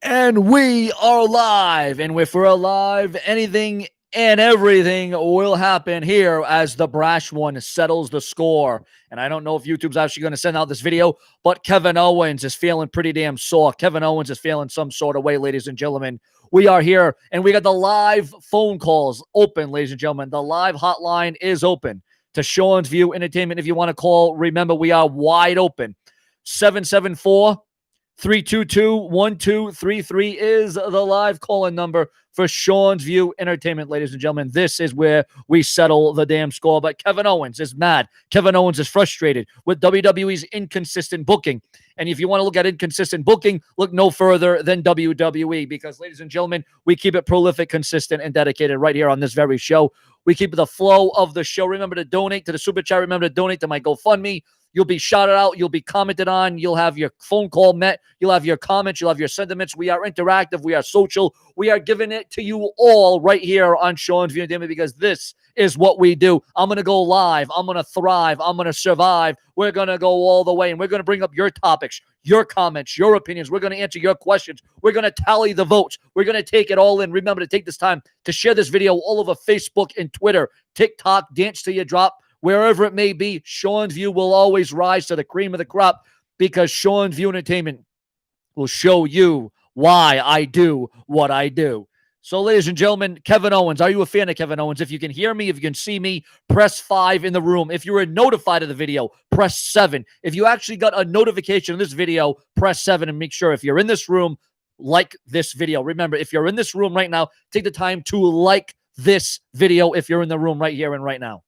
And we are live. And if we're alive, anything and everything will happen here as the brash one settles the score. And I don't know if YouTube's actually going to send out this video, but Kevin Owens is feeling pretty damn sore. Kevin Owens is feeling some sort of way, ladies and gentlemen. We are here, and we got the live phone calls open, ladies and gentlemen. The live hotline is open to Sean's View Entertainment. If you want to call, remember, we are wide open. 774 322-1233 is the live call-in number for Sean's View Entertainment, ladies and gentlemen. This is where we settle the damn score. But Kevin Owens is mad. Kevin Owens is frustrated with WWE's inconsistent booking. And if you want to look at inconsistent booking, look no further than WWE because, ladies and gentlemen, we keep it prolific, consistent, and dedicated right here on this very show. We keep the flow of the show. Remember to donate to the Super Chat. Remember to donate to my GoFundMe. You'll be shouted out. You'll be commented on. You'll have your phone call met. You'll have your comments. You'll have your sentiments. We are interactive. We are social. We are giving it to you all right here on Sean's View Entertainment because this is what we do. I'm going to go live. I'm going to thrive. I'm going to survive. We're going to go all the way, and we're going to bring up your topics, your comments, your opinions. We're going to answer your questions. We're going to tally the votes. We're going to take it all in. Remember to take this time to share this video all over Facebook and Twitter, TikTok, Dance Till You Drop. Wherever it may be, Sean's View will always rise to the cream of the crop because Sean's View Entertainment will show you why I do what I do. So, ladies and gentlemen, Kevin Owens, are you a fan of Kevin Owens? If you can hear me, if you can see me, press 5 in the room. If you were notified of the video, press 7. If you actually got a notification of this video, press 7 and make sure if you're in this room, like this video. Remember, if you're in this room right now, take the time to like this video if you're in the room right here and right now.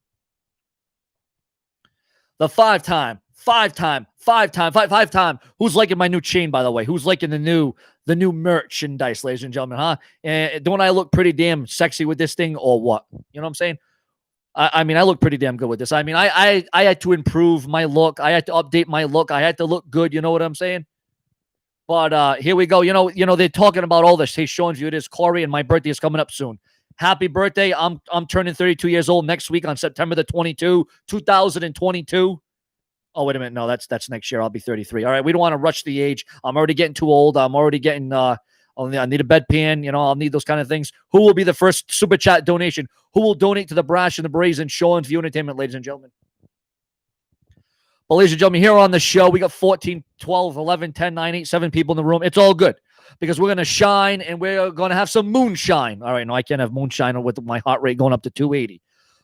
The five-time. Who's liking my new chain, by the way? Who's liking the new merchandise, ladies and gentlemen, huh? And don't I look pretty damn sexy with this thing or what? You know what I'm saying? I mean, I look pretty damn good with this. I mean, I had to improve my look. I had to update my look. I had to look good. You know what I'm saying? But here we go. You know, they're talking about all this. Hey, Sean's View, it is Corey, and my birthday is coming up soon. Happy birthday. I'm turning 32 years old next week on September the 22, 2022. Oh, wait a minute. No, that's next year. I'll be 33. All right. We don't want to rush the age. I'm already getting too old. I'm already getting, I need a bedpan. You know, I'll need those kind of things. Who will be the first Super Chat donation? Who will donate to the Brash and the Brazen Sean's View Entertainment, ladies and gentlemen? Well, ladies and gentlemen, here on the show, we got 14, 12, 11, 10, 9, 8, 7 people in the room. It's all good. Because we're going to shine and we're going to have some moonshine. All right, no, I can't have moonshine with my heart rate going up to 280.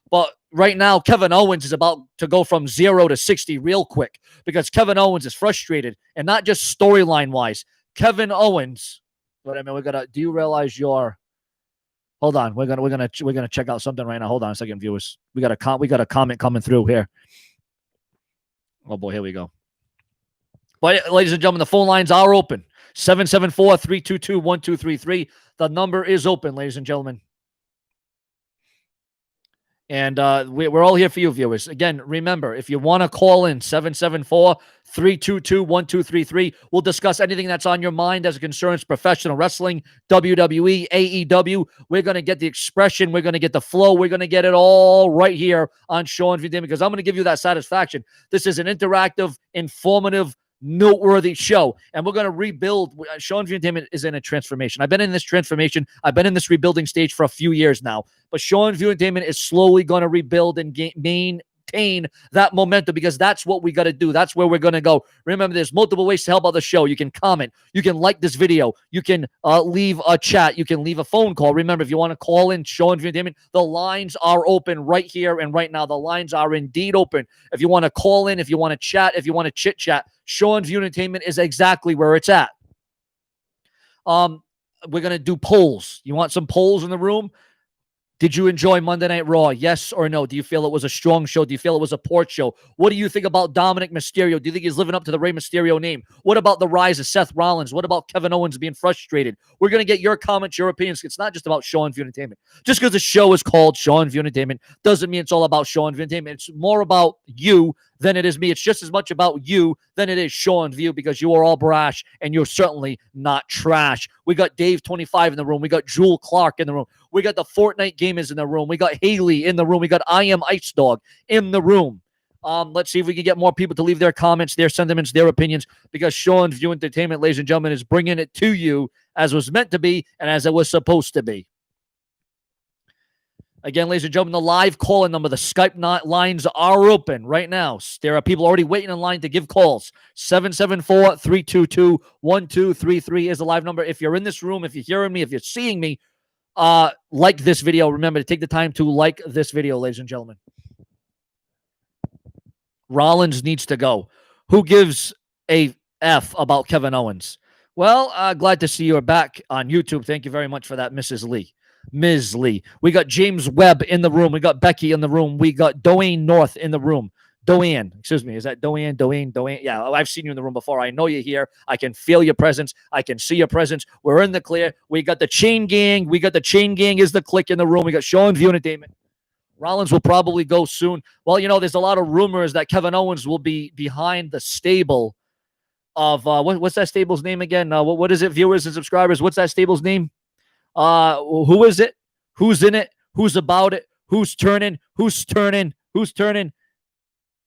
But right now, Kevin Owens is about to go from 0 to 60 real quick because Kevin Owens is frustrated, and not just storyline-wise. Kevin Owens, but I mean, do you realize your? Hold on, we're gonna check out something right now. Hold on a second, viewers. We got a comment coming through here. Oh boy, here we go. But ladies and gentlemen, the phone lines are open. 774-322-1233. The number is open, ladies and gentlemen. And we're all here for you, viewers. Again, remember, if you want to call in, 774-322-1233. We'll discuss anything that's on your mind as it concerns professional wrestling, WWE, AEW. We're going to get the expression. We're going to get the flow. We're going to get it all right here on Sean's View because I'm going to give you that satisfaction. This is an interactive, informative, noteworthy show, and we're going to rebuild. Sean's View Entertainment is in a transformation. I've been in this transformation. I've been in this rebuilding stage for a few years now, but Sean's View Entertainment is slowly going to rebuild and maintain that momentum because that's what we got to do. That's where we're going to go. Remember, there's multiple ways to help out the show. You can comment. You can like this video. You can leave a chat. You can leave a phone call. Remember, if you want to call in Sean's View Entertainment, the lines are open right here and right now. The lines are indeed open. If you want to call in, if you want to chat, if you want to chit-chat, Sean's View Entertainment is exactly where it's at. We're going to do polls. You want some polls in the room? Did you enjoy Monday Night Raw? Yes or no? Do you feel it was a strong show? Do you feel it was a poor show? What do you think about Dominic Mysterio? Do you think he's living up to the Rey Mysterio name? What about the rise of Seth Rollins? What about Kevin Owens being frustrated? We're going to get your comments, your opinions. It's not just about Sean's View Entertainment. Just because the show is called Sean's View Entertainment doesn't mean it's all about Sean's View Entertainment. It's more about you than it is me. It's just as much about you than it is Sean's View because you are all brash and you're certainly not trash. We got Dave 25 in the room. We got Jewel Clark in the room. We got the Fortnite gamers in the room. We got Haley in the room. We got I Am Ice Dog in the room. Let's see if we can get more people to leave their comments, their sentiments, their opinions, because Sean's View Entertainment, ladies and gentlemen, is bringing it to you as was meant to be and as it was supposed to be. Again, ladies and gentlemen, the live call-in number, the Skype lines are open right now. There are people already waiting in line to give calls. 774-322-1233 is the live number. If you're in this room, if you're hearing me, if you're seeing me, like this video. Remember to take the time to like this video, ladies and gentlemen. Rollins needs to go. Who gives a F about Kevin Owens? Well, glad to see you are back on YouTube. Thank you very much for that, Mrs. Lee. Ms. Lee. We got James Webb in the room. We got Becky in the room. We got Doane North in the room. Doane, excuse me. Is that Doane? Yeah, I've seen you in the room before. I know you're here. I can feel your presence. I can see your presence. We're in the clear. We got the Chain Gang. Chain Gang is the clique in the room. We got Sean View Entertainment. Rollins will probably go soon. Well, there's a lot of rumors that Kevin Owens will be behind the stable of, what's that stable's name again? What is it, viewers and subscribers? What's that stable's name? Who is it? Who's in it? Who's about it? Who's turning?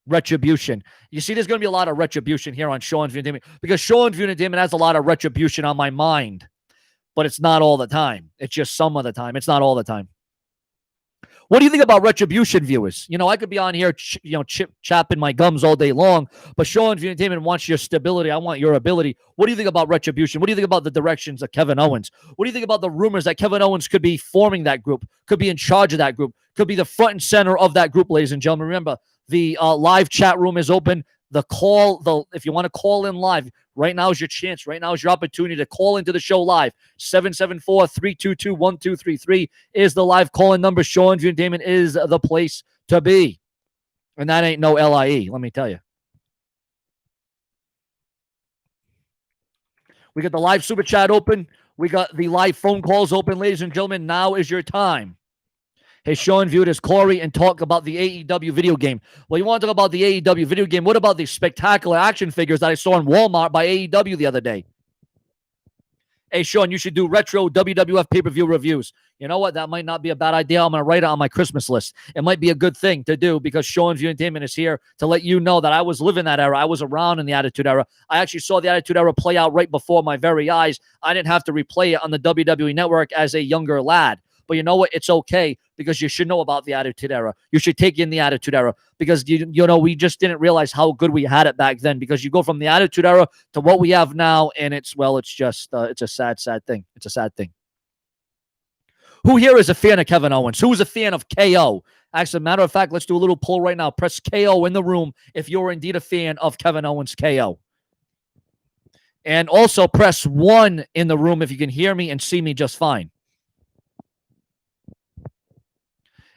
Retribution. You see, there's going to be a lot of retribution here on Sean's View Entertainment because Sean's View Entertainment has a lot of retribution on my mind, but it's not all the time. It's just some of the time. It's not all the time. What do you think about retribution, viewers? I could be on here, chapping my gums all day long, but Sean's View Entertainment wants your stability. I want your ability. What do you think about retribution? What do you think about the directions of Kevin Owens? What do you think about the rumors that Kevin Owens could be forming that group, could be in charge of that group, could be the front and center of that group, ladies and gentlemen? Remember, the live chat room is open. If you want to call in live, right now is your chance. Right now is your opportunity to call into the show live. 774-322-1233 is the live call-in number. Sean's View Entertainment is the place to be. And that ain't no LIE, let me tell you. We got the live super chat open. We got the live phone calls open, ladies and gentlemen. Now is your time. Hey, Sean, view it as Corey and talk about the AEW video game. Well, you want to talk about the AEW video game? What about the spectacular action figures that I saw in Walmart by AEW the other day? Hey, Sean, you should do retro WWF pay-per-view reviews. You know what? That might not be a bad idea. I'm going to write it on my Christmas list. It might be a good thing to do because Sean's View Entertainment is here to let you know that I was living that era. I was around in the Attitude Era. I actually saw the Attitude Era play out right before my very eyes. I didn't have to replay it on the WWE Network as a younger lad. But you know what? It's okay because you should know about the Attitude Era. You should take in the Attitude Era because, we just didn't realize how good we had it back then because you go from the Attitude Era to what we have now, and it's just, it's a sad, sad thing. It's a sad thing. Who here is a fan of Kevin Owens? Who is a fan of KO? Actually, matter of fact, let's do a little poll right now. Press KO in the room if you're indeed a fan of Kevin Owens KO. And also press 1 in the room if you can hear me and see me just fine.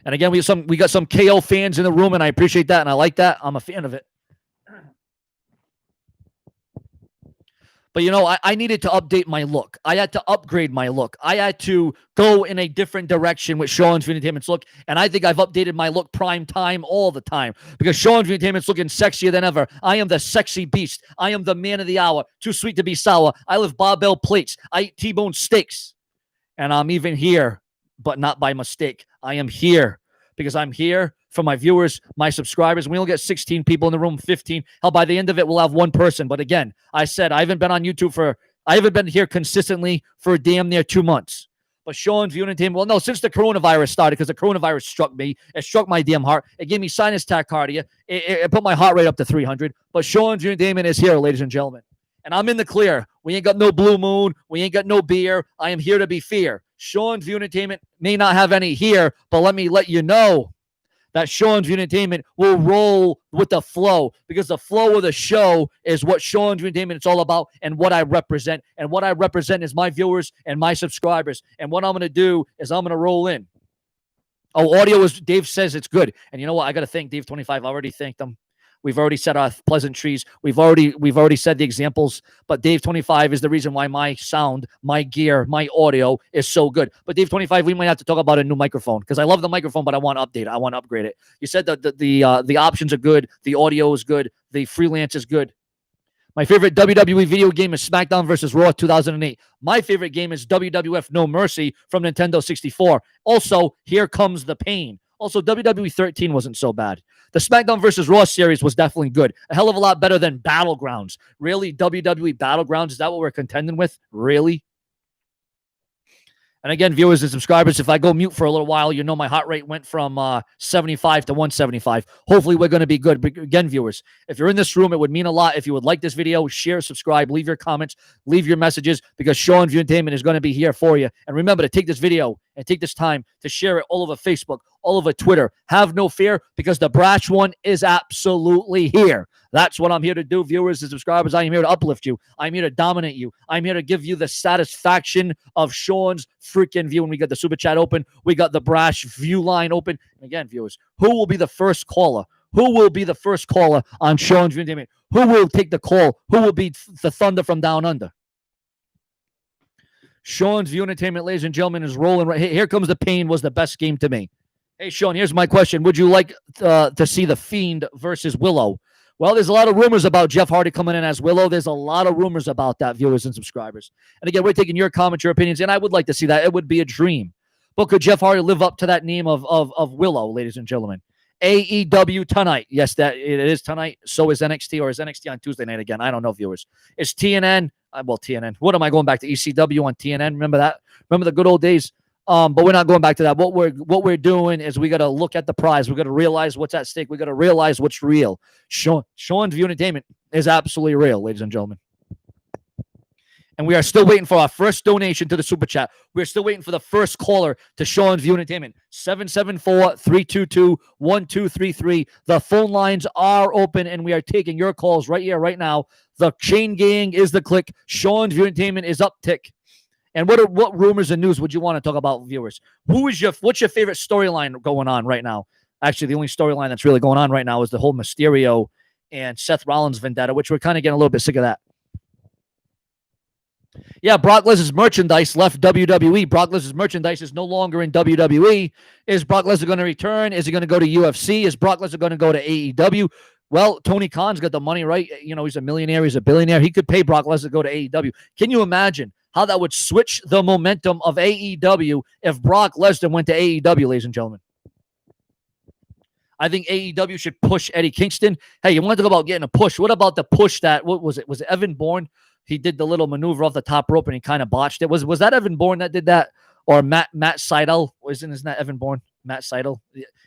And again, we got some KO fans in the room, and I appreciate that, and I like that. I'm a fan of it. But, I needed to update my look. I had to upgrade my look. I had to go in a different direction with Sean's View Entertainment's look, and I think I've updated my look prime time all the time because Sean's View Entertainment's looking sexier than ever. I am the sexy beast. I am the man of the hour. Too sweet to be sour. I live barbell plates. I eat T-bone steaks. And I'm even here, but not by mistake. I am here because I'm here for my viewers, my subscribers. We only get 16 people in the room, 15. Hell, by the end of it, we'll have one person. But again, I said I haven't been on YouTube I haven't been here consistently for damn near 2 months. But Sean's View Entertainment, well, no, since the coronavirus started, because the coronavirus struck me, it struck my damn heart. It gave me sinus tachycardia. It put my heart rate up to 300. But Sean's View Entertainment is here, ladies and gentlemen. And I'm in the clear. We ain't got no Blue Moon. We ain't got no beer. I am here to be fair. Sean's View Entertainment may not have any here, but let me let you know that Sean's View Entertainment will roll with the flow because the flow of the show is what Sean's View Entertainment is all about and what I represent. And what I represent is my viewers and my subscribers. And what I'm going to do is I'm going to roll in. Oh, audio is, Dave says it's good. And you know what? I got to thank Dave 25. I already thanked him. We've already said our pleasantries. We've already said the examples. But Dave 25 is the reason why my sound, my gear, my audio is so good. But Dave 25, we might have to talk about a new microphone because I love the microphone, but I want to update it. I want to upgrade it. You said that the options are good. The audio is good. The freelance is good. My favorite WWE video game is SmackDown vs. Raw 2008. My favorite game is WWF No Mercy from Nintendo 64. Also, Here Comes the Pain. Also, WWE 13 wasn't so bad. The SmackDown versus Raw series was definitely good. A hell of a lot better than Battlegrounds. Really? WWE Battlegrounds? Is that what we're contending with? Really? And again, viewers and subscribers, if I go mute for a little while, you know my heart rate went from 75 to 175. Hopefully, we're going to be good. But again, viewers, if you're in this room, it would mean a lot if you would like this video, share, subscribe, leave your comments, leave your messages, because Sean View Entertainment is going to be here for you. And remember to take this video and take this time to share it all over Facebook, all over Twitter. Have no fear, because the brash one is absolutely here. That's what I'm here to do, viewers and subscribers. I am here to uplift you. I'm here to dominate you. I'm here to give you the satisfaction of Sean's freaking view. And we got the super chat open. We got the brash view line open. And again, viewers, who will be the first caller? Who will be the first caller on Sean's View Entertainment? Who will take the call? Who will be the thunder from down under? Sean's View Entertainment, ladies and gentlemen, is rolling right. Here comes the pain. Was the best game to me. Hey, Sean, here's my question. Would you like to see The Fiend versus Willow? Well, there's a lot of rumors about Jeff Hardy coming in as Willow. There's a lot of rumors about that, viewers and subscribers. And again, we're taking your comments, your opinions, and I would like to see that. It would be a dream. But could Jeff Hardy live up to that name of Willow, ladies and gentlemen? AEW tonight. Yes, that it is tonight. So is NXT, or is NXT on Tuesday night again? I don't know, viewers. It's TNN. Well, TNN. What am I going back to? ECW on TNN. Remember that? Remember the good old days? But we're not going back to that. What we're doing is we got to look at the prize. We got to realize what's at stake. We got to realize what's real. Sean's View Entertainment is absolutely real, ladies and gentlemen. And we are still waiting for our first donation to the super chat. We're still waiting for the first caller to Sean's View Entertainment. 774-322-1233. The phone lines are open, and we are taking your calls right here, right now. The chain gang is the click. Sean's View Entertainment is uptick. And what rumors and news would you want to talk about, viewers? What's your favorite storyline going on right now? Actually, the only storyline that's really going on right now is the whole Mysterio and Seth Rollins vendetta, which we're kind of getting a little bit sick of that. Yeah, Brock Lesnar's merchandise left WWE. Brock Lesnar's merchandise is no longer in WWE. Is Brock Lesnar going to return? Is he going to go to UFC? Is Brock Lesnar going to go to AEW? Well, Tony Khan's got the money, right? You know, he's a millionaire. He's a billionaire. He could pay Brock Lesnar to go to AEW. Can you imagine how that would switch the momentum of AEW if Brock Lesnar went to AEW, ladies and gentlemen? I think AEW should push Eddie Kingston. Hey, you want to talk about getting a push? What about the push that, what was it? Was it Evan Bourne? He did the little maneuver off the top rope and he kind of botched it. Was that Evan Bourne that did that? Or Matt Seidel? Isn't that Evan Bourne? Matt Seidel?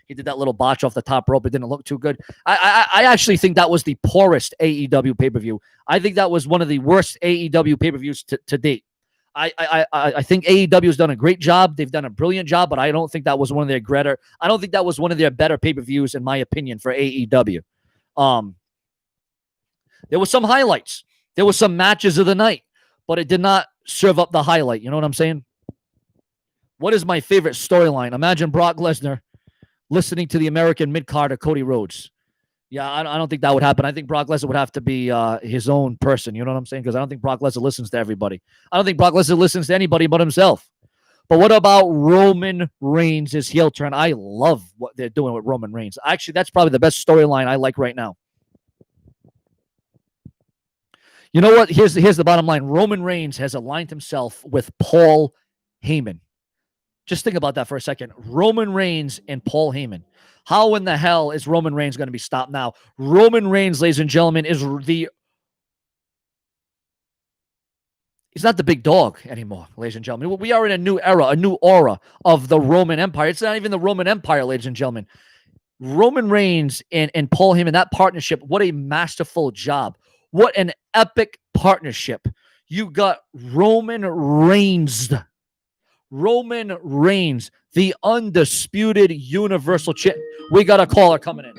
He did that little botch off the top rope. It didn't look too good. I actually think that was the poorest AEW pay-per-view. I think that was one of the worst AEW pay-per-views to date. I think AEW has done a great job. They've done a brilliant job, but I don't think that was one of their greater. I don't think that was one of their better pay-per-views, in my opinion, for AEW. There were some highlights. There were some matches of the night, but it did not serve up the highlight. You know what I'm saying? What is my favorite storyline? Imagine Brock Lesnar listening to the American mid-carder Cody Rhodes. Yeah, I don't think that would happen. I think Brock Lesnar would have to be his own person. You know what I'm saying? Because I don't think Brock Lesnar listens to everybody. I don't think Brock Lesnar listens to anybody but himself. But what about Roman Reigns' heel turn? I love what they're doing with Roman Reigns. Actually, that's probably the best storyline I like right now. You know what? Here's the bottom line. Roman Reigns has aligned himself with Paul Heyman. Just think about that for a second. Roman Reigns and Paul Heyman. How in the hell is Roman Reigns going to be stopped now? Roman Reigns, ladies and gentlemen, he's not the big dog anymore, ladies and gentlemen. We are in a new era, a new aura of the Roman Empire. It's not even the Roman Empire, ladies and gentlemen. Roman Reigns and Paul Heyman, that partnership, what a masterful job. What an epic partnership. You got Roman Reigns, the undisputed universal champ. We got a caller coming in.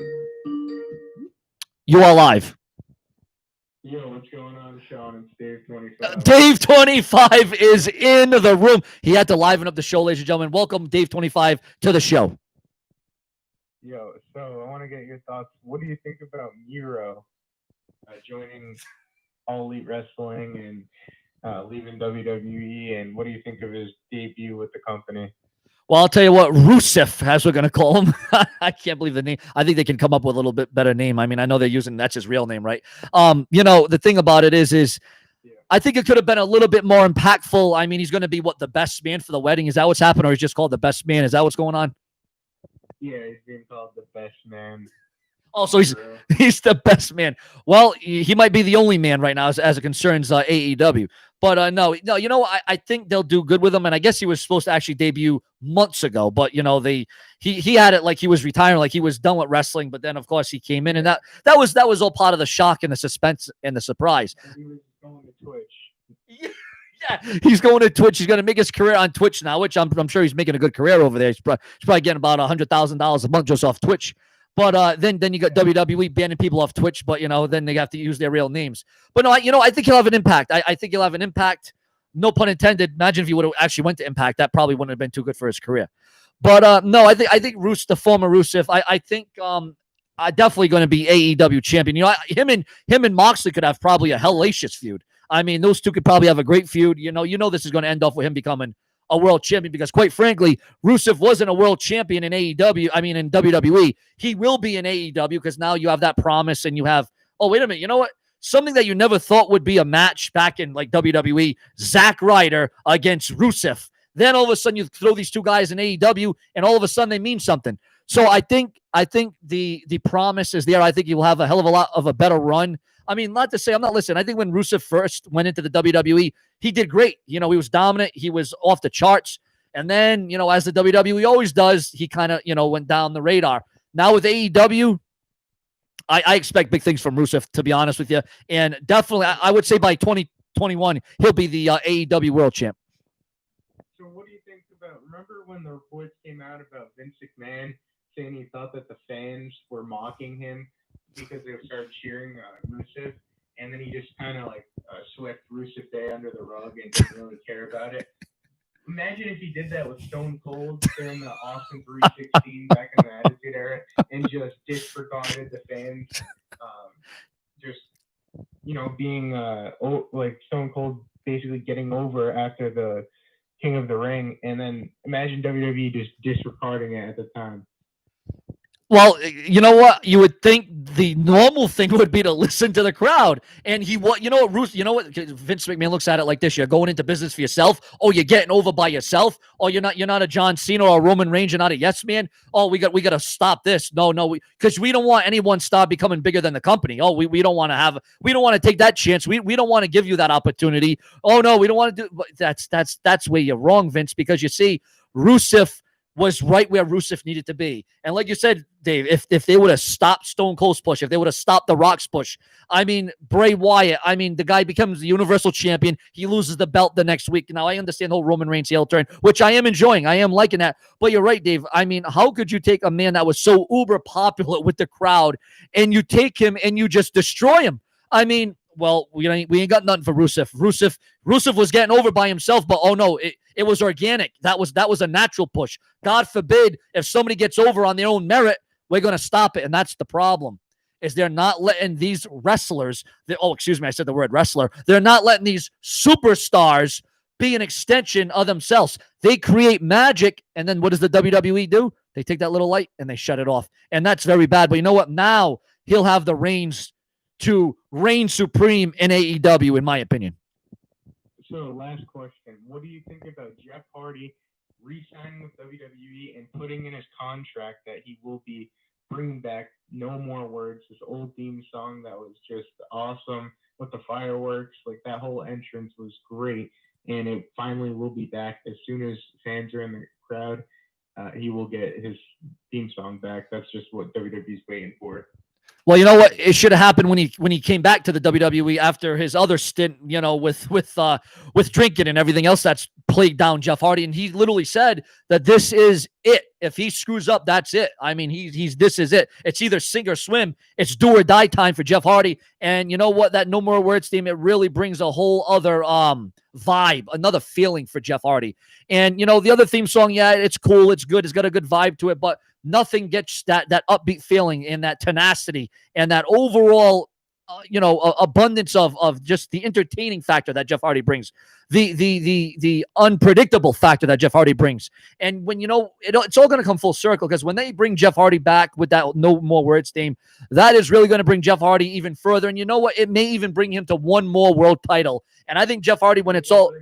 You are live. Yo, what's going on, Sean? It's Dave 25. Dave 25 is in the room. He had to liven up the show, ladies and gentlemen. Welcome, Dave 25, to the show. Yo, so I want to get your thoughts. What do you think about Miro joining All Elite Wrestling and leaving WWE? And what do you think of his debut with the company? Well, I'll tell you what, Rusev, as we're going to call him. I can't believe the name. I think they can come up with a little bit better name. I mean, I know they're using, that's his real name, right? You know, the thing about it is I think it could have been a little bit more impactful. I mean, he's going to be, the best man for the wedding? Is that what's happened? Or he's just called the best man? Is that what's going on? Yeah, he's being called the best man. Also, he's the best man. Well, he might be the only man right now as it concerns AEW. But no, I think they'll do good with him. And I guess he was supposed to actually debut months ago, but he had it like he was retiring, like he was done with wrestling. But then of course he came in, and that was all part of the shock and the suspense and the surprise. And he was going to Twitch. Yeah, he's going to Twitch. He's going to make his career on Twitch now, which I'm sure he's making a good career over there. He's probably getting about $100,000 a month just off Twitch. But then you got WWE banning people off Twitch, but then they have to use their real names. But no, I think he'll have an impact. I think he'll have an impact. No pun intended. Imagine if he would have actually went to Impact. That probably wouldn't have been too good for his career. But no, I think the former Rusev, I think definitely going to be AEW champion. Him and Moxley could have probably a hellacious feud. I mean, those two could probably have a great feud. This is going to end off with him becoming a world champion, because quite frankly, Rusev wasn't a world champion in AEW. I mean, in WWE, he will be in AEW because now you have that promise, and you have, oh, wait a minute. You know what? Something that you never thought would be a match back in like WWE, Zack Ryder against Rusev. Then all of a sudden you throw these two guys in AEW, and all of a sudden they mean something. So I think the promise is there. I think he will have a hell of a lot of a better run. I mean, not to say I'm not listening. I think when Rusev first went into the WWE, he did great. He was dominant. He was off the charts. And then, as the WWE always does, he kind of, went down the radar. Now with AEW, I expect big things from Rusev, to be honest with you. And definitely, I would say by 2021, he'll be the AEW world champ. So what do you think about, remember when the reports came out about Vince McMahon saying he thought that the fans were mocking him because they started cheering Rusev, and then he just kind of like swept Rusev Day under the rug and didn't really care about it? Imagine if he did that with Stone Cold during the Austin 316 back in the Attitude Era, and just disregarded the fans, just being like Stone Cold basically getting over after the King of the Ring, and then imagine WWE just disregarding it at the time. Well, you know what? You would think the normal thing would be to listen to the crowd. And Vince McMahon looks at it like this. You're going into business for yourself. Oh, you're getting over by yourself. Oh, you're not a John Cena or a Roman Reigns. You're not a yes man. Oh, we got to stop this. No, because we don't want any one star becoming bigger than the company. Oh, we don't want to take that chance. We don't want to give you that opportunity. Oh no, we don't want to do. That's where you're wrong, Vince, because you see, Rusev was right where Rusev needed to be. And like you said, Dave, if they would have stopped Stone Cold's push, if they would have stopped The Rock's push, I mean, Bray Wyatt, the guy becomes the Universal Champion. He loses the belt the next week. Now, I understand the whole Roman Reigns heel turn, which I am enjoying. I am liking that. But you're right, Dave. I mean, how could you take a man that was so uber popular with the crowd, and you take him and you just destroy him? I mean, well, we ain't got nothing for Rusev. Rusev was getting over by himself, but oh no, it was organic. That was a natural push. God forbid if somebody gets over on their own merit, we're going to stop it. And that's the problem, is they're not letting these wrestlers, I said the word wrestler. They're not letting these superstars be an extension of themselves. They create magic, and then what does the WWE do? They take that little light and they shut it off. And that's very bad. But you know what? Now he'll have the reins to reign supreme in AEW, in my opinion. So, last question. What do you think about Jeff Hardy re-signing with WWE and putting in his contract that he will be bringing back No More Words, this old theme song that was just awesome with the fireworks? Like, that whole entrance was great, and it finally will be back. As soon as fans are in the crowd, he will get his theme song back. That's just what WWE's waiting for. Well, you know what? It should have happened when he came back to the WWE after his other stint, with drinking and everything else that's plagued down Jeff Hardy. And he literally said that this is it. If he screws up, that's it. I mean, this is it. It's either sink or swim. It's do or die time for Jeff Hardy. And you know what? That No More Words theme, it really brings a whole other vibe, another feeling for Jeff Hardy. And the other theme song, yeah, it's cool, it's good, it's got a good vibe to it, but nothing gets that upbeat feeling and that tenacity and that overall, abundance of just the entertaining factor that Jeff Hardy brings, the unpredictable factor that Jeff Hardy brings. And when it's all going to come full circle, because when they bring Jeff Hardy back with that No More Words theme, that is really going to bring Jeff Hardy even further. And you know what? It may even bring him to one more world title. And I think Jeff Hardy, when it's all,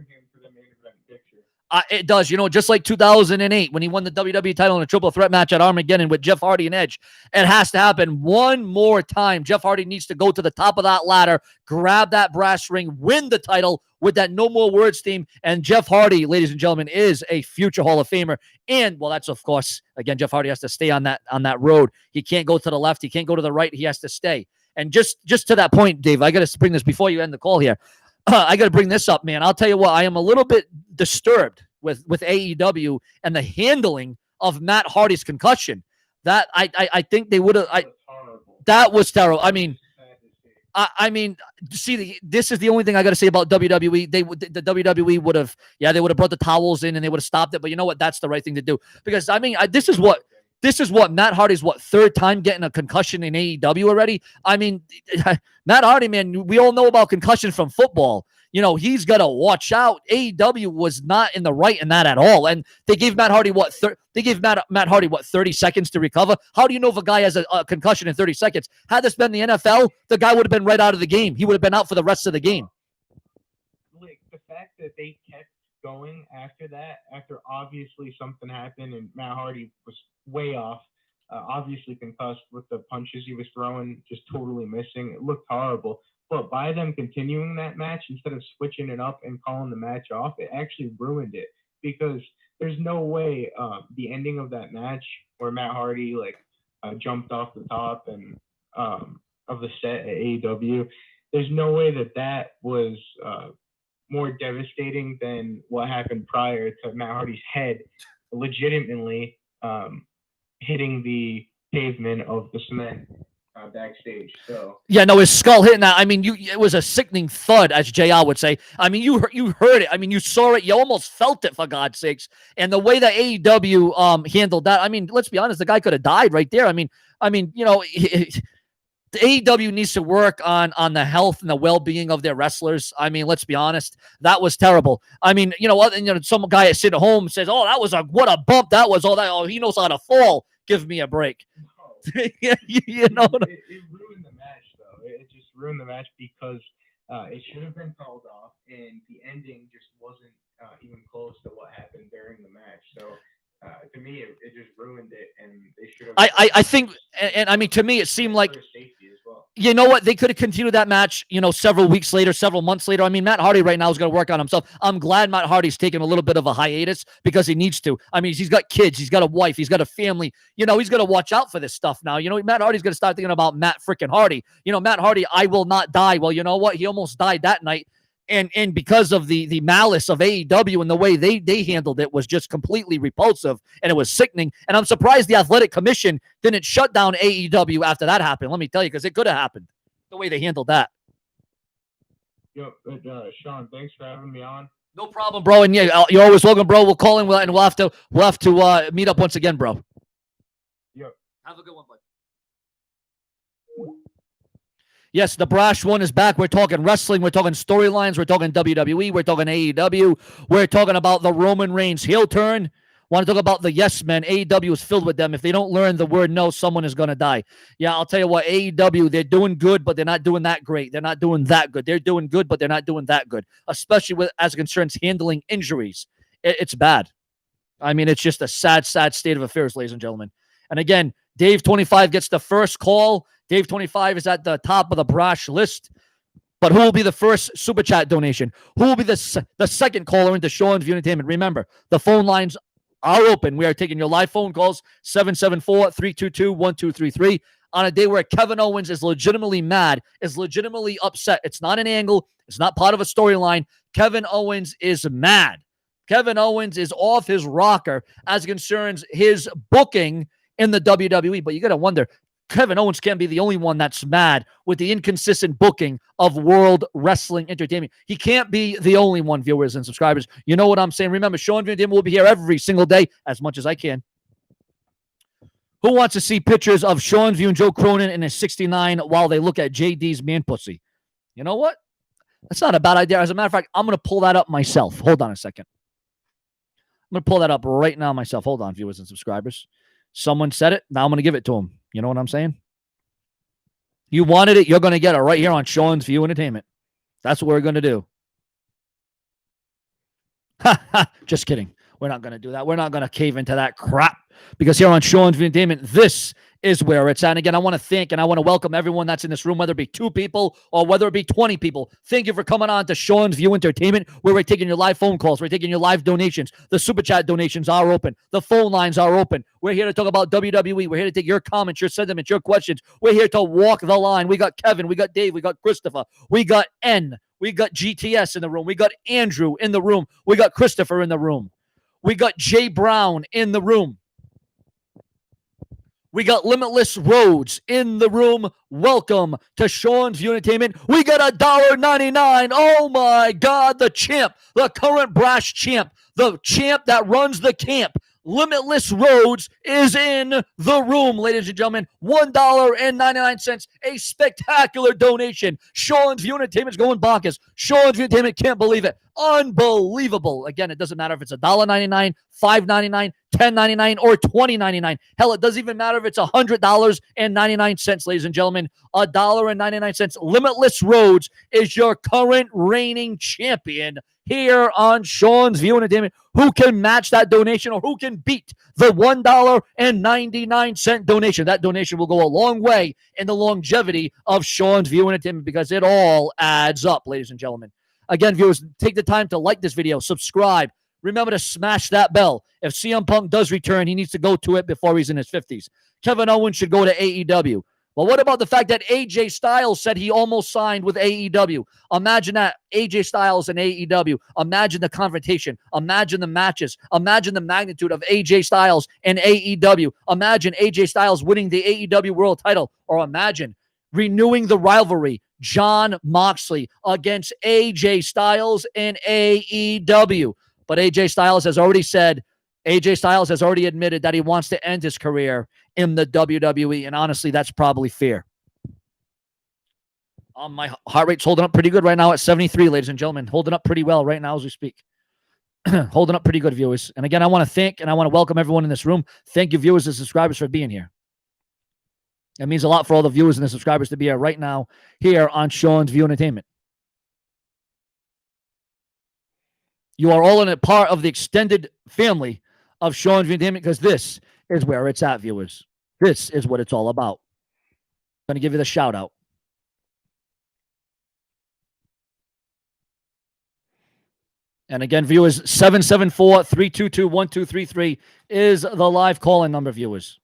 It does. Just like 2008 when he won the WWE title in a triple threat match at Armageddon with Jeff Hardy and Edge. It has to happen one more time. Jeff Hardy needs to go to the top of that ladder, grab that brass ring, win the title with that No More Words theme. And Jeff Hardy, ladies and gentlemen, is a future Hall of Famer. And, well, that's, of course, again, Jeff Hardy has to stay on that road. He can't go to the left. He can't go to the right. He has to stay. And just to that point, Dave, I got to bring this before you end the call here. I got to bring this up, man. I'll tell you what, I am a little bit disturbed with AEW and the handling of Matt Hardy's concussion. That I think they would have. That was terrible. I mean, see, this is the only thing I got to say about WWE. The WWE would have, they would have brought the towels in and they would have stopped it. But you know what? That's the right thing to do, because I mean, this is what Matt Hardy's third time getting a concussion in AEW already. I mean, Matt Hardy, man, we all know about concussion from football. He's got to watch out. AEW was not in the right in that at all. And they gave Matt Hardy Matt Hardy 30 seconds to recover. How do you know if a guy has a concussion in 30 seconds? Had this been the NFL, the guy would have been right out of the game. He would have been out for the rest of the game. Like, the fact that they kept going after that, after obviously something happened and Matt Hardy was way off, obviously concussed with the punches he was throwing, just totally missing. It looked horrible. But by them continuing that match instead of switching it up and calling the match off, it actually ruined it, because there's no way the ending of that match where Matt Hardy jumped off the top and of the set at AEW, there's no way that was more devastating than what happened prior to Matt Hardy's head legitimately hitting the pavement of the cement backstage. So his skull hitting that. I mean, it was a sickening thud, as JR would say. I mean, you heard it. I mean, you saw it. You almost felt it, for God's sakes. And the way that AEW handled that, I mean, let's be honest, the guy could have died right there. I mean, the AEW needs to work on the health and the well-being of their wrestlers. I mean, let's be honest, that was terrible. I mean, some guy sitting at home says, "Oh, what a bump that was." All that. Oh, he knows how to fall. Give me a break. It ruined the match, though. It just ruined the match because it should have been called off, and the ending just wasn't even close to what happened during the match. So to me, it just ruined it, and they should have. I think, and I mean, to me, it seemed like safety as well. You know what? They could have continued that match, several weeks later, several months later. I mean, Matt Hardy right now is going to work on himself. I'm glad Matt Hardy's taking a little bit of a hiatus because he needs to. I mean, he's got kids. He's got a wife. He's got a family. He's going to watch out for this stuff now. Matt Hardy's going to start thinking about Matt freaking Hardy. Matt Hardy, I will not die. Well, you know what? He almost died that night. And because of the malice of AEW and the way they handled it was just completely repulsive, and it was sickening. And I'm surprised the Athletic Commission didn't shut down AEW after that happened. Let me tell you, because it could have happened the way they handled that. Yo, Sean, thanks for having me on. No problem, bro. And yeah, you're always welcome, bro. We'll call in and we'll have to meet up once again, bro. Yep. Have a good one, bud. Yes, the brash one is back. We're talking wrestling. We're talking storylines. We're talking WWE. We're talking AEW. We're talking about the Roman Reigns heel turn. Want to talk about the yes men. AEW is filled with them. If they don't learn the word no, someone is going to die. Yeah, I'll tell you what, AEW, they're doing good, but they're not doing that great. They're not doing that good. They're doing good, but they're not doing that good, especially as it concerns handling injuries. It's bad. I mean, it's just a sad, sad state of affairs, ladies and gentlemen. And again, Dave 25 gets the first call. Dave 25 is at the top of the brash list. But who will be the first super chat donation? Who will be the second caller into Sean's View Entertainment? Remember, the phone lines are open. We are taking your live phone calls, 774-322-1233. On a day where Kevin Owens is legitimately mad, is legitimately upset. It's not an angle. It's not part of a storyline. Kevin Owens is mad. Kevin Owens is off his rocker as it concerns his booking in the WWE. But you got to wonder, Kevin Owens can't be the only one that's mad with the inconsistent booking of World Wrestling Entertainment. He can't be the only one, viewers and subscribers. You know what I'm saying? Remember, Sean Van Dam will be here every single day, as much as I can. Who wants to see pictures of Sean View and Joe Cronin in his 69 while they look at JD's man pussy? You know what? That's not a bad idea. As a matter of fact, I'm going to pull that up myself. Hold on a second. I'm going to pull that up right now myself. Hold on, viewers and subscribers. Someone said it. Now I'm going to give it to him. You know what I'm saying? You wanted it. You're going to get it right here on Sean's View Entertainment. That's what we're going to do. Just kidding. We're not going to do that. We're not going to cave into that crap because here on Sean's Entertainment, this is where it's at. And again, I want to thank and I want to welcome everyone that's in this room, whether it be 2 people or whether it be 20 people. Thank you for coming on to Sean's View Entertainment, where we're taking your live phone calls. We're taking your live donations. The super chat donations are open. The phone lines are open. We're here to talk about WWE. We're here to take your comments, your sentiments, your questions. We're here to walk the line. We got Kevin. We got Dave. We got Christopher. We got N. We got GTS in the room. We got Andrew in the room. We got Christopher in the room. We got Jay Brown in the room. We got Limitless Rhodes in the room. Welcome to Sean's View Entertainment. We got $1.99. Oh my God, the champ, the current brash champ, the champ that runs the camp. Limitless Rhodes is in the room, ladies and gentlemen. $1.99, a spectacular donation. Sean's View Entertainment's going bonkers. Sean's View Entertainment can't believe it. Unbelievable. Again, it doesn't matter if it's $1.99, $5.99, $10.99, or $20.99. Hell, it doesn't even matter if it's $100.99, ladies and gentlemen. $1.99. Limitless Rhodes is your current reigning champion here on Sean's View Entertainment. Who can match that donation or who can beat the $1.99 donation? That donation will go a long way in the longevity of Sean's View Entertainment because it all adds up, ladies and gentlemen. Again, viewers, take the time to like this video, subscribe. Remember to smash that bell. If CM Punk does return, he needs to go to it before he's in his 50s. Kevin Owens should go to AEW. Well, what about the fact that AJ Styles said he almost signed with AEW? Imagine that, AJ Styles and AEW. Imagine the confrontation. Imagine the matches. Imagine the magnitude of AJ Styles and AEW. Imagine AJ Styles winning the AEW World title. Or imagine renewing the rivalry, Jon Moxley against AJ Styles and AEW. But AJ Styles has already said, AJ Styles has already admitted that he wants to end his career in the WWE, and honestly, that's probably fair. My heart rate's holding up pretty good right now at 73, ladies and gentlemen. Holding up pretty well right now as we speak. Holding up pretty good, viewers. And again, I want to thank and I want to welcome everyone in this room. Thank you, viewers and subscribers, for being here. It means a lot for all the viewers and the subscribers to be here right now here on Sean's View Entertainment. You are all in a part of the extended family of Sean's View Entertainment because this is where it's at, viewers. This is what it's all about. I'm going to give you the shout out. And again, viewers, 774-322-1233 is the live call-in number, viewers.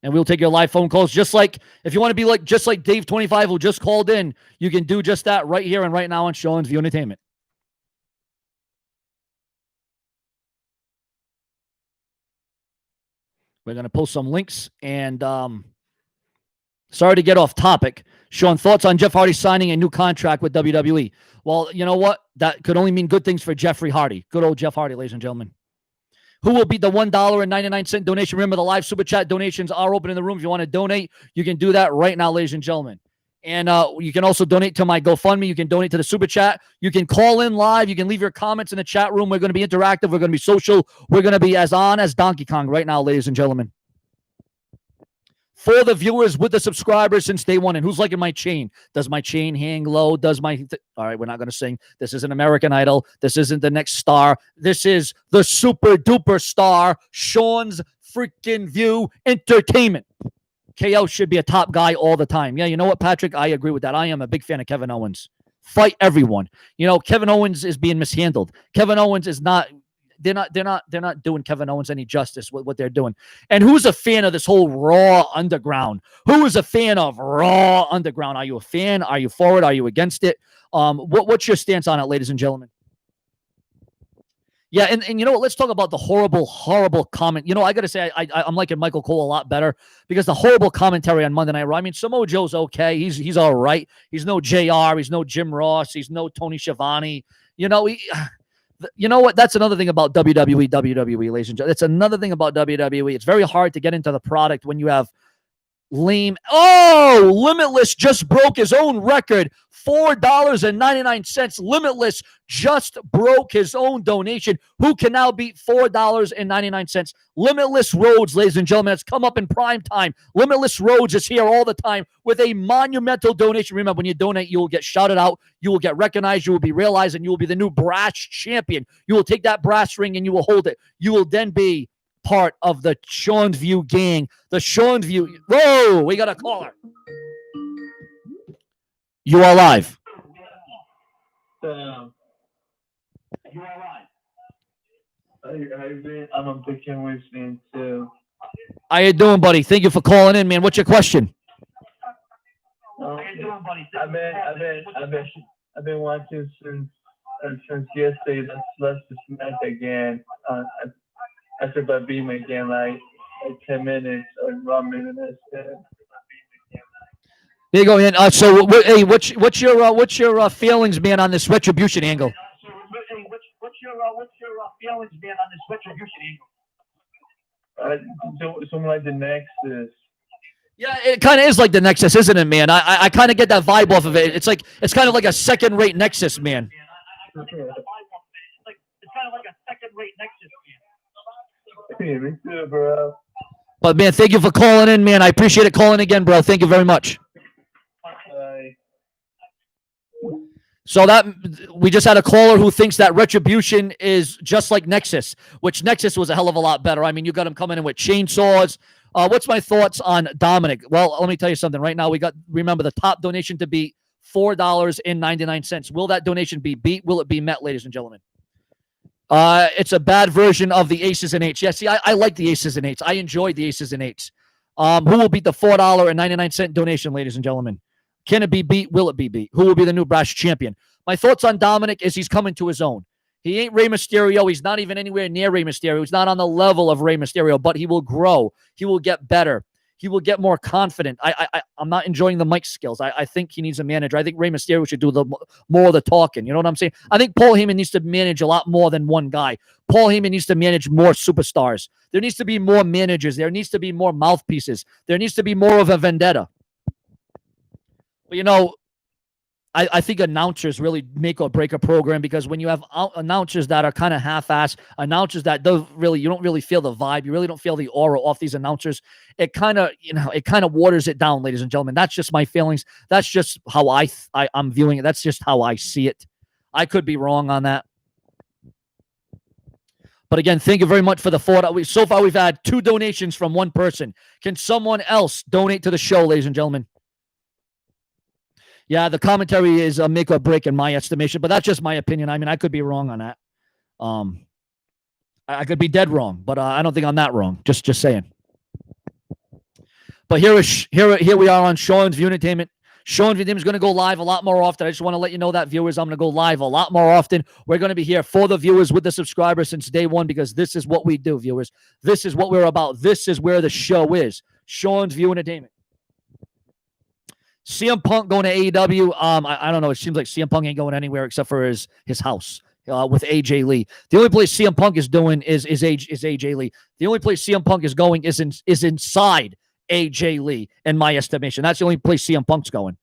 And we'll take your live phone calls. Just like, if you want to be like, just like Dave 25 who just called in, you can do just that right here and right now on Sean's View Entertainment. We're going to post some links. And sorry to get off topic. Sean, thoughts on Jeff Hardy signing a new contract with WWE? Well, you know what? That could only mean good things for Jeffrey Hardy. Good old Jeff Hardy, ladies and gentlemen. Who will beat the $1.99 donation? Remember, the live super chat donations are open in the room. If you want to donate, you can do that right now, ladies and gentlemen. And you can also donate to my GoFundMe. You can donate to the super chat. You can call in live. You can leave your comments in the chat room. We're going to be interactive. We're going to be social. We're going to be as on as Donkey Kong right now, ladies and gentlemen. For the viewers with the subscribers since day one. And who's liking my chain? Does my chain hang low? Does my... All right, we're not going to sing. This isn't American Idol. This isn't the next star. This is the super duper star, Sean's freaking View Entertainment. KO should be a top guy all the time. Yeah, you know what, Patrick? I agree with that. I am a big fan of Kevin Owens. Fight everyone. You know, Kevin Owens is being mishandled. Kevin Owens is not... They're not doing Kevin Owens any justice with what they're doing. And who's a fan of this whole Raw Underground? Who is a fan of Raw Underground? Are you a fan? Are you for it? Are you against it? What's your stance on it, ladies and gentlemen? Yeah, and you know what? Let's talk about the horrible comment. You know, I got to say, I'm liking Michael Cole a lot better because the horrible commentary on Monday Night Raw. I mean, Samoa Joe's okay. He's all right. He's no JR. He's no Jim Ross. He's no Tony Schiavone. You know, you know what? That's another thing about WWE, ladies and gentlemen. It's another thing about WWE. It's very hard to get into the product when you have lame. Oh, Limitless just broke his own record. $4.99. Limitless just broke his own donation. Who can now beat $4.99? Limitless Rhodes, ladies and gentlemen, has come up in prime time. Limitless Rhodes is here all the time with a monumental donation. Remember, when you donate, you will get shouted out, you will get recognized, you will be realized, and you will be the new brass champion. You will take that brass ring and you will hold it. You will then be part of the Sean's View gang. The Sean's View. Whoa, we got a caller. You are live. You are live. I'm a big Wwe'S fan too. How you doing, buddy? Thank you for calling in, man. What's your question? How you doing, buddy? I've been watching since yesterday. Let's just smack again. After about being again like 10 minutes or 1 minute. There you go, man. So, hey, what's your feelings, man, on this retribution angle? What's your feelings, man, on this retribution angle? Something like the Nexus. Yeah, it kind of is like the Nexus, isn't it, man? I kind of get that vibe off of it. It's kind of like a second-rate Nexus, man. It's kind of like a second-rate Nexus, man. Yeah, me too, bro. But, man, thank you for calling in, man. I appreciate it calling again, bro. Thank you very much. So that we just had a caller who thinks that Retribution is just like Nexus, which Nexus was a hell of a lot better. I mean, you got him coming in with chainsaws. What's my thoughts on Dominic? Well, let me tell you something. Right now, remember the top donation to beat $4.99. Will that donation be beat? Will it be met, ladies and gentlemen? It's a bad version of the Aces and Eights. Yeah, see, I like the Aces and Eights. I enjoyed the Aces and Eights. Who will beat the $4.99 donation, ladies and gentlemen? Can it be beat? Will it be beat? Who will be the new brass champion? My thoughts on Dominic is he's coming to his own. He ain't Rey Mysterio. He's not even anywhere near Rey Mysterio. He's not on the level of Rey Mysterio, but he will grow. He will get better. He will get more confident. I'm not enjoying the mic skills. I think he needs a manager. I think Rey Mysterio should do more of the talking. You know what I'm saying? I think Paul Heyman needs to manage a lot more than one guy. Paul Heyman needs to manage more superstars. There needs to be more managers. There needs to be more mouthpieces. There needs to be more of a vendetta. But, you know, I think announcers really make or break a program, because when you have announcers that are kind of half-assed, announcers that you don't really feel the vibe, you really don't feel the aura off these announcers, it kind of waters it down, ladies and gentlemen. That's just my feelings. That's just how I'm viewing it. That's just how I see it. I could be wrong on that. But again, thank you very much for the $4. So far, we've had 2 donations from one person. Can someone else donate to the show, ladies and gentlemen? Yeah, the commentary is a make or break in my estimation, but that's just my opinion. I mean, I could be wrong on that. I could be dead wrong, but I don't think I'm that wrong. Just saying. But here we are on Sean's View Entertainment. Sean's View Entertainment is going to go live a lot more often. I just want to let you know that, viewers, I'm going to go live a lot more often. We're going to be here for the viewers with the subscribers since day one, because this is what we do, viewers. This is what we're about. This is where the show is. Sean's View Entertainment. CM Punk going to AEW. I don't know. It seems like CM Punk ain't going anywhere except for his house with AJ Lee. The only place CM Punk is doing is AJ Lee. The only place CM Punk is going is inside AJ Lee, in my estimation. That's the only place CM Punk's going.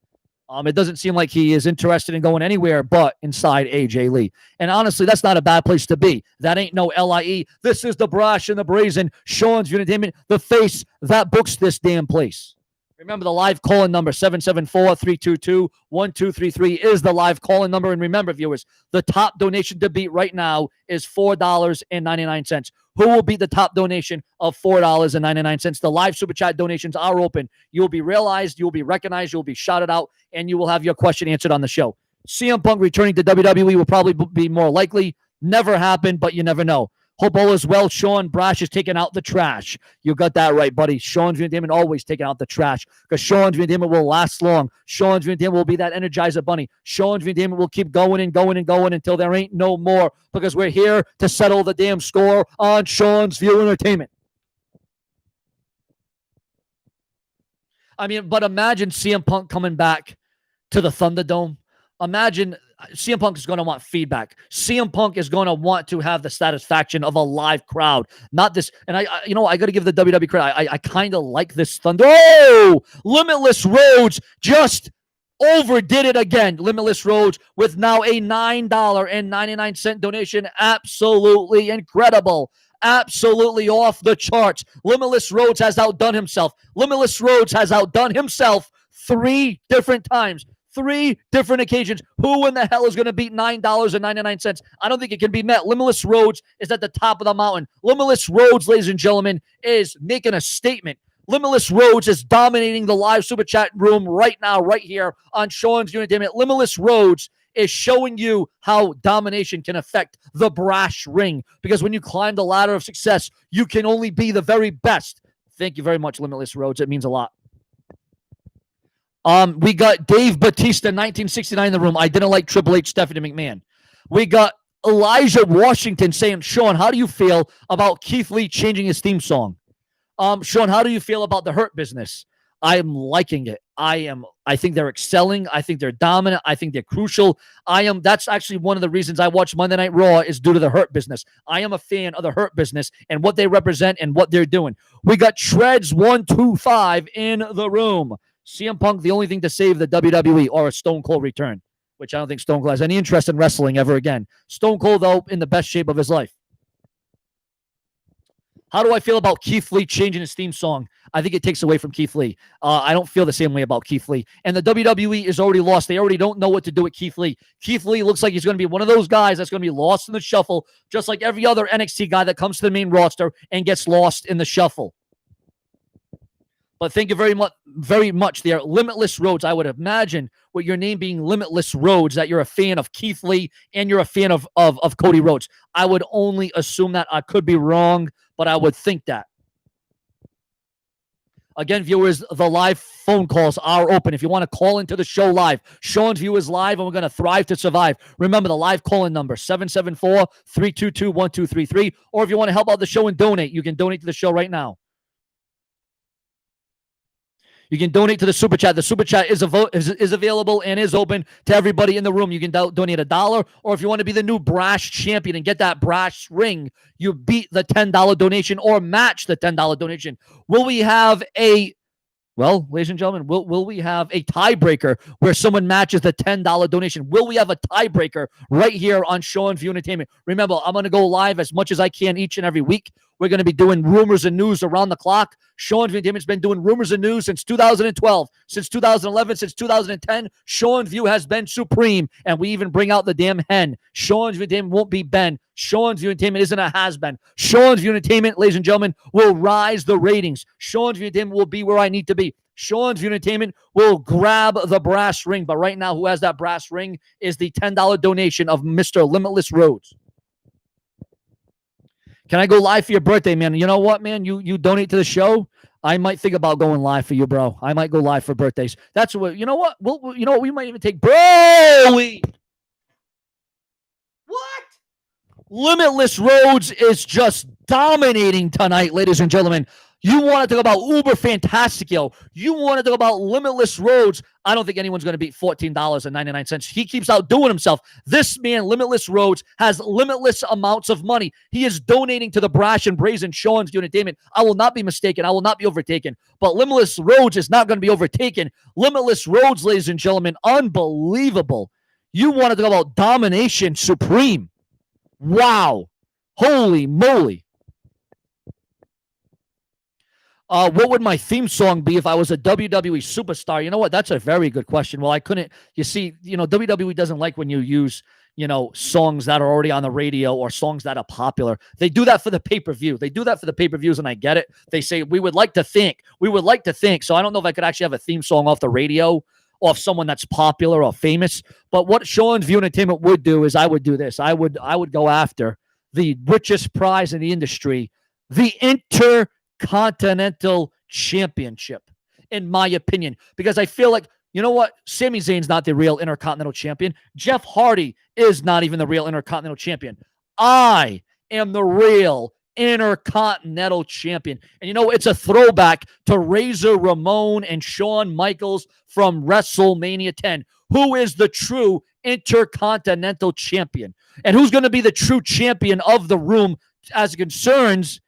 It doesn't seem like he is interested in going anywhere but inside AJ Lee. And honestly, that's not a bad place to be. That ain't no LIE. This is the brash and the brazen. Sean's View Entertainment, the face that books this damn place. Remember, the live call-in number, 774-322-1233 is the live call-in number. And remember, viewers, the top donation to beat right now is $4.99. Who will beat the top donation of $4.99? The live Super Chat donations are open. You will be realized, you will be recognized, you will be shouted out, and you will have your question answered on the show. CM Punk returning to WWE will probably be more likely. Never happen, but you never know. Hope all is well. Sean Brash is taking out the trash. You got that right, buddy. Sean's View Entertainment always taking out the trash, because Sean's View Entertainment will last long. Sean's View Entertainment will be that Energizer Bunny. Sean's View Entertainment will keep going and going and going until there ain't no more, because we're here to settle the damn score on Sean's View Entertainment. I mean, but imagine CM Punk coming back to the Thunderdome. Imagine CM Punk is going to want feedback. CM Punk is going to want to have the satisfaction of a live crowd, not this. And I got to give the WWE credit. I kind of like this Thunder. Oh, Limitless Rhodes just overdid it again. Limitless Rhodes with now a $9.99 donation. Absolutely incredible. Absolutely off the charts. Limitless Rhodes has outdone himself. Limitless Rhodes has outdone himself 3 different times. 3 different occasions. Who in the hell is going to beat $9.99? I don't think it can be met. Limitless Rhodes is at the top of the mountain. Limitless Rhodes, ladies and gentlemen, is making a statement. Limitless Rhodes is dominating the live super chat room right now, right here on Sean's Entertainment. Limitless Rhodes is showing you how domination can affect the brash ring. Because when you climb the ladder of success, you can only be the very best. Thank you very much, Limitless Rhodes. It means a lot. We got Dave Batista, 1969 in the room. I didn't like Triple H, Stephanie McMahon. We got Elijah Washington saying, Sean, how do you feel about Keith Lee changing his theme song? Sean, how do you feel about the Hurt Business? I am liking it. I think they're excelling. I think they're dominant. I think they're crucial. That's actually one of the reasons I watch Monday Night Raw is due to the Hurt Business. I am a fan of the Hurt Business and what they represent and what they're doing. We got Shreds 125 in the room. CM Punk, the only thing to save the WWE or a Stone Cold return, which I don't think Stone Cold has any interest in wrestling ever again. Stone Cold, though, in the best shape of his life. How do I feel about Keith Lee changing his theme song? I think it takes away from Keith Lee. I don't feel the same way about Keith Lee. And the WWE is already lost. They already don't know what to do with Keith Lee. Keith Lee looks like he's going to be one of those guys that's going to be lost in the shuffle, just like every other NXT guy that comes to the main roster and gets lost in the shuffle. But thank you very much there. Limitless Rhodes. I would imagine with your name being Limitless Rhodes that you're a fan of Keith Lee and you're a fan of Cody Rhodes. I would only assume that. I could be wrong, but I would think that. Again, viewers, the live phone calls are open. If you want to call into the show live, Sean's View is live, and we're going to thrive to survive. Remember the live call-in number, 774-322-1233. Or if you want to help out the show and donate, you can donate to the show right now. You can donate to the Super Chat. The Super Chat is available and is open to everybody in the room. You can donate $1, or if you want to be the new brash champion and get that brash ring, you beat the $10 donation or match the $10 donation. Will we have ladies and gentlemen, will we have a tiebreaker where someone matches the $10 donation? Will we have a tiebreaker right here on Sean's View Entertainment? Remember, I'm going to go live as much as I can each and every week. We're going to be doing rumors and news around the clock. Sean's View Entertainment's been doing rumors and news since 2012, since 2011, since 2010. Sean's View has been supreme, and we even bring out the damn hen. Sean's View Entertainment won't be Ben. Sean's View Entertainment isn't a has-been. Sean's View Entertainment, ladies and gentlemen, will rise the ratings. Sean's View Entertainment will be where I need to be. Sean's View Entertainment will grab the brass ring, but right now, who has that brass ring is the $10 donation of Mr. Limitless Rhodes. Can I go live for your birthday, man? You know what, man? You donate to the show. I might think about going live for you, bro. I might go live for birthdays. That's what. You know what? You know what? We might even take what? Limitless Rhodes is just dominating tonight, ladies and gentlemen. You want to talk about Uber Fantastico. You want to talk about Limitless Rhodes. I don't think anyone's going to beat $14.99. He keeps outdoing himself. This man, Limitless Rhodes, has limitless amounts of money. He is donating to the brash and brazen Sean's View Entertainment. I will not be mistaken. I will not be overtaken. But Limitless Rhodes is not going to be overtaken. Limitless Rhodes, ladies and gentlemen, unbelievable. You want to talk about domination supreme. Wow. Holy moly. What would my theme song be if I was a WWE superstar? You know what? That's a very good question. Well, I couldn't. You see, WWE doesn't like when you use, songs that are already on the radio or songs that are popular. They do that for the pay-per-view. They do that for the pay-per-views, and I get it. They say, we would like to think. So I don't know if I could actually have a theme song off the radio, off someone that's popular or famous. But what Sean's View Entertainment would do is I would do this. I would go after the richest prize in the industry, the Intercontinental Championship, in my opinion, because I feel like, you know what? Sami Zayn's not the real Intercontinental Champion. Jeff Hardy is not even the real Intercontinental Champion. I am the real Intercontinental Champion. And it's a throwback to Razor Ramon and Shawn Michaels from WrestleMania 10. Who is the true Intercontinental Champion? And who's going to be the true champion of the room as it concerns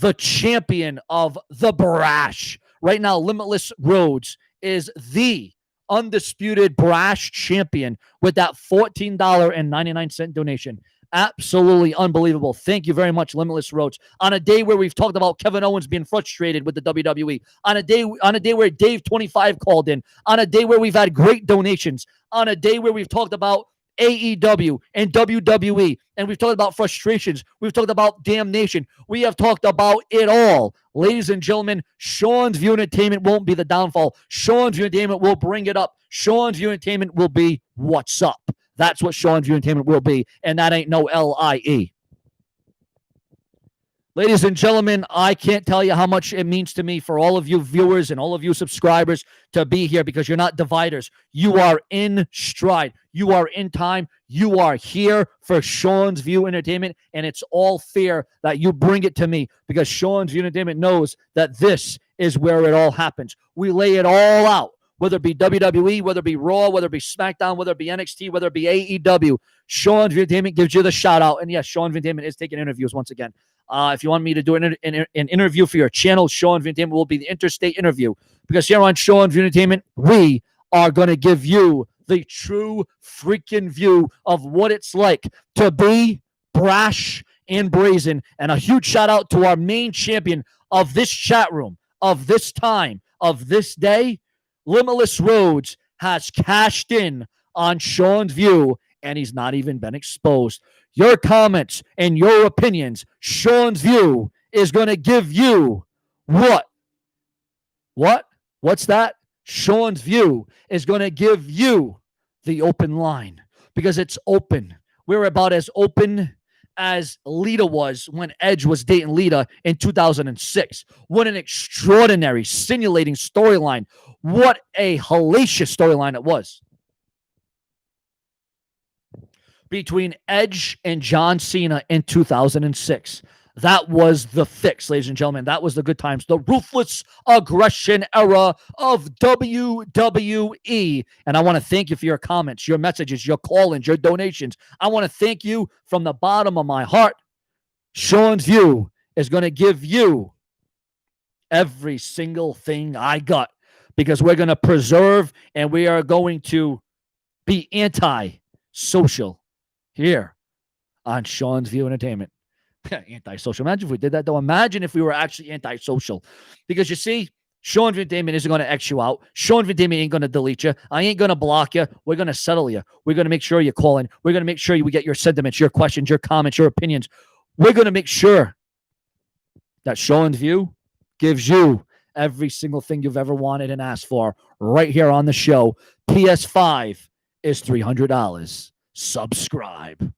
the champion of the brash? Right now, Limitless Rhodes is the undisputed brash champion with that $14.99 donation. Absolutely unbelievable. Thank you very much, Limitless Roach. On a day where we've talked about Kevin Owens being frustrated with the WWE, on a day where Dave 25 called in, on a day where we've had great donations, on a day where we've talked about AEW and WWE, and we've talked about frustrations. We've talked about damnation. We have talked about it all. Ladies and gentlemen, Sean's View Entertainment won't be the downfall. Sean's View Entertainment will bring it up. Sean's View Entertainment will be what's up. That's what Sean's View Entertainment will be, and that ain't no LIE. Ladies and gentlemen, I can't tell you how much it means to me for all of you viewers and all of you subscribers to be here, because you're not dividers. You are in stride. You are in time. You are here for Sean's View Entertainment, and it's all fair that you bring it to me, because Sean's View Entertainment knows that this is where it all happens. We lay it all out, whether it be WWE, whether it be Raw, whether it be SmackDown, whether it be NXT, whether it be AEW. Sean's View Entertainment gives you the shout out. And yes, Sean's View Entertainment is taking interviews once again. If you want me to do an interview for your channel, Sean's View Entertainment will be the interstate interview, because here on Sean's View Entertainment, we are going to give you the true freaking view of what it's like to be brash and brazen. And a huge shout out to our main champion of this chat room, of this time, of this day. Limitless Roads has cashed in on Sean's View, and he's not even been exposed. Your comments and your opinions, Sean's View is going to give you what? What's that? Sean's View is going to give you the open line, because it's open. We're about as open as Lita was when Edge was dating Lita in 2006. What an extraordinary, stimulating storyline. What a hellacious storyline it was between Edge and John Cena in 2006. That was the fix, ladies and gentlemen. That was the good times, the ruthless aggression era of WWE. And I want to thank you for your comments, your messages, your call-ins, your donations. I want to thank you from the bottom of my heart. Sean's View is going to give you every single thing I got, because we're going to preserve and we are going to be anti-social here on Sean's View Entertainment. Anti-social. Imagine if we did that, though. Imagine if we were actually anti-social. Because you see, Sean's View Entertainment isn't going to X you out. Sean's View Entertainment ain't going to delete you. I ain't going to block you. We're going to settle you. We're going to make sure you call in. We're going to make sure we get your sentiments, your questions, your comments, your opinions. We're going to make sure that Sean's View gives you every single thing you've ever wanted and asked for right here on the show. PS5 is $300. Subscribe.